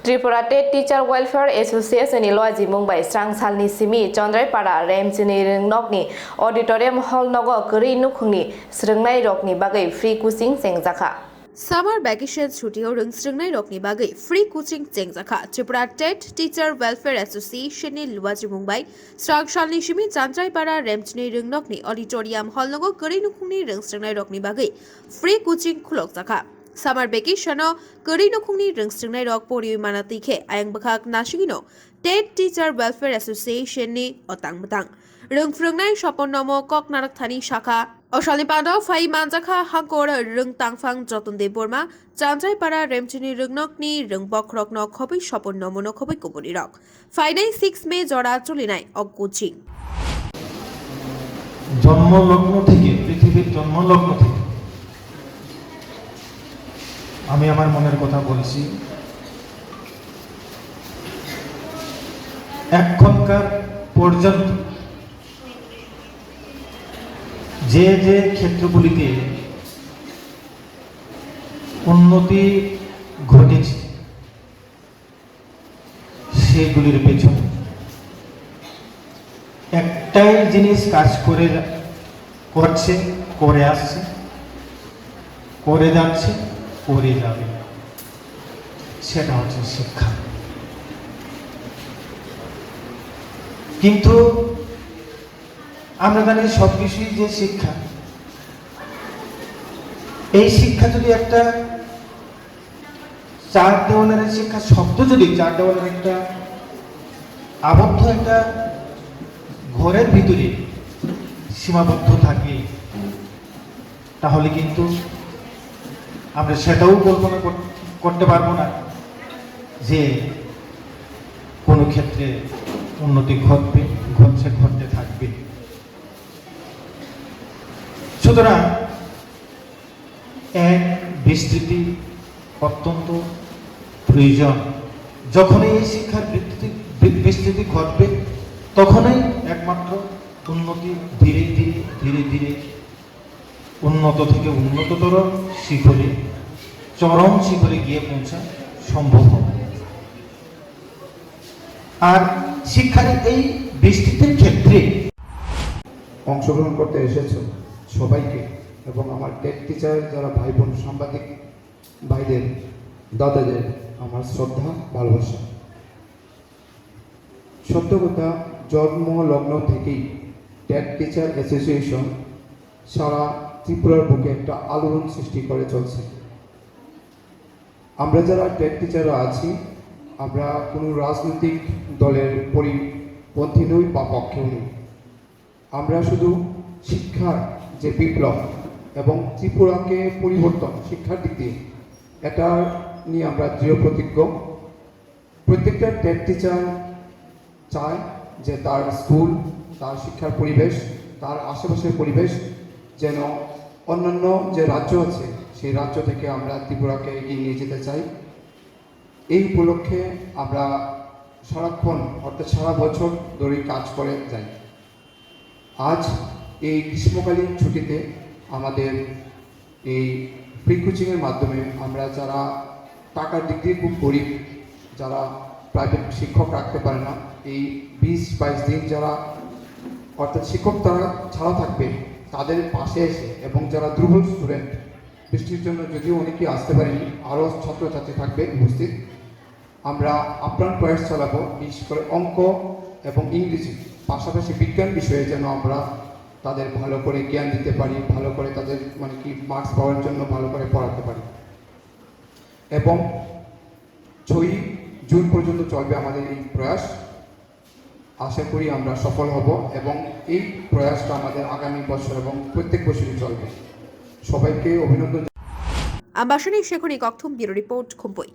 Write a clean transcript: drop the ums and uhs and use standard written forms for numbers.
Tripura State Teacher Welfare Association ni loji Mumbai Strang Salni Simi Chandrai pada Engineering Nokni Auditorium Hall Nokgo Kri Nukhungni Srungnai Rokni bagai free coaching chengjakha. Summer vacation ছুটিও রংস্রংনাই রকনি বাগৈ free coaching চেংজাখা Tripura state teacher welfare association नि লুয়াজি মুম্বাই স্রাংশালনি সিমি চান্দ্রাই পাড়া রেমচনি রংনকনি auditorium হলনগো গরিনুখুংনি রংস্রংনাই রকনি বাগৈ ফ্রি কোচিং খুলক জাখা সামার ভেকেশনও গরিনুখুংনি রংস্রংনাই রক পরিমানা তিখে আয়ং বখাক নাসিগিনো স্টেট টিচার ওয়েলফেয়ার অ্যাসোসিয়েশন नि অতাংবতাং রংফ্রংনাই স্বপনম ককনারক থানি শাখা অশালি পাদাও ফাই মানজাখা হাঙ্কর রং তাংফাং যতনদেব বর্মা চান্দ্রাই পাড়া রেমচিনি রংনকনি রং বখরক ন খবই স্বপন নমন খবই কুবনি রক ফাইনাই 6 মে জড়া চলিনাই অকুচিং জন্মলগ্ন থেকে পৃথিবীর জন্মলগ্ন থেকে আমি আমার মনের কথা বলছি। এখনকার পর্যন্ত যে যে ক্ষেত্রগুলিতে উন্নতি ঘটেছে সেগুলির পেছনে একটাই জিনিস কাজ করছে, করে আসছে, করে যাচ্ছে, করে যাবে, সেটা হচ্ছে শিক্ষা। কিন্তু আমরা জানি সবকিছুই যে শিক্ষা, এই শিক্ষা যদি একটা চার দেওয়ালের শিক্ষা শব্দ যদি চার দেওয়ালের একটা আবদ্ধ একটা ঘরের ভিতরে সীমাবদ্ধ থাকে, তাহলে কিন্তু আমরা সেটাও কল্পনা করতে পারবো না যে কোনো ক্ষেত্রে উন্নতি ঘটতে থাকবে। সুতরাং এক বিস্তৃতি অত্যন্ত প্রয়োজন। যখনই এই শিক্ষার বিস্তৃতি ঘটবে তখনই একমাত্র উন্নতি ধীরে ধীরে ধীরে ধীরে উন্নত থেকে উন্নততর শিখরে, চরম শিখরে গিয়ে পৌঁছা সম্ভব হবে। আর শিক্ষার এই বিস্তৃতির ক্ষেত্রে অংশগ্রহণ করতে এসেছো সবাইকে এবং আমার টেট টিচার যারা ভাই বোন সাংবাদিক ভাইদের দাদাদের আমার শ্রদ্ধা ভালোবাসা। সত্য কথা, জন্ম লগ্ন থেকেই টেট টিচার অ্যাসোসিয়েশন সারা ত্রিপুরার বুকে একটা আলোড়ন সৃষ্টি করে চলছে। আমরা যারা টেট টিচাররা আছি, আমরা কোনো রাজনৈতিক দলের পরিপন্থী নই বা পক্ষেও নই। আমরা শুধু শিক্ষার যে বিপ্লব এবং ত্রিপুরাকে পরিবর্তন শিক্ষার দিক দিয়ে, এটা নিয়ে আমরা দৃঢ় প্রতিজ্ঞ। প্রত্যেকটা টেট টিচার চায় যে তার স্কুল, তার শিক্ষার পরিবেশ, তার আশেপাশের পরিবেশ যেন অন্যান্য যে রাজ্য আছে সেই রাজ্য থেকে আমরা ত্রিপুরাকে এগিয়ে নিয়ে যেতে চাই। এই উপলক্ষে আমরা সারাক্ষণ অর্থাৎ সারা বছর ধরে কাজ করে যাই। আজ এই গ্রীষ্মকালীন ছুটিতে আমাদের এই ফ্রি কোচিংয়ের মাধ্যমে আমরা যারা টাকার দিক দিয়ে খুব গরিব, যারা প্রাইভেট শিক্ষক রাখতে পারে না, এই 20-22 দিন যারা অর্থাৎ শিক্ষক তারা ছাড়া থাকবে, তাদের পাশে এসে এবং যারা দুর্বল স্টুডেন্ট, বৃষ্টির জন্য যদিও অনেকেই আসতে পারেনি, আরও ছাত্রছাত্রী থাকবে উপস্থিত, আমরা আপ্রাণ প্রয়াস চালাবো বিশেষ করে অঙ্ক এবং ইংরেজি পাশাপাশি বিজ্ঞান বিষয়ে যেন আমরা তাদের ভালো করে জ্ঞান দিতে পারি, ভালো করে তাদের মার্কস পাওয়ার জন্য ভালো করে পড়াতে পারি। এবং 6 জুন পর্যন্ত চলবে আমাদের এই প্রয়াস। আশা করি আমরা সফল হব এবং এই প্রয়াসটা আমাদের আগামী বছর এবং প্রত্যেক বছরই চলবে। সবাইকে অভিনন্দন। আম্বাসনী শেখনী ককথুম ব্যুরো রিপোর্ট খুম্পুই।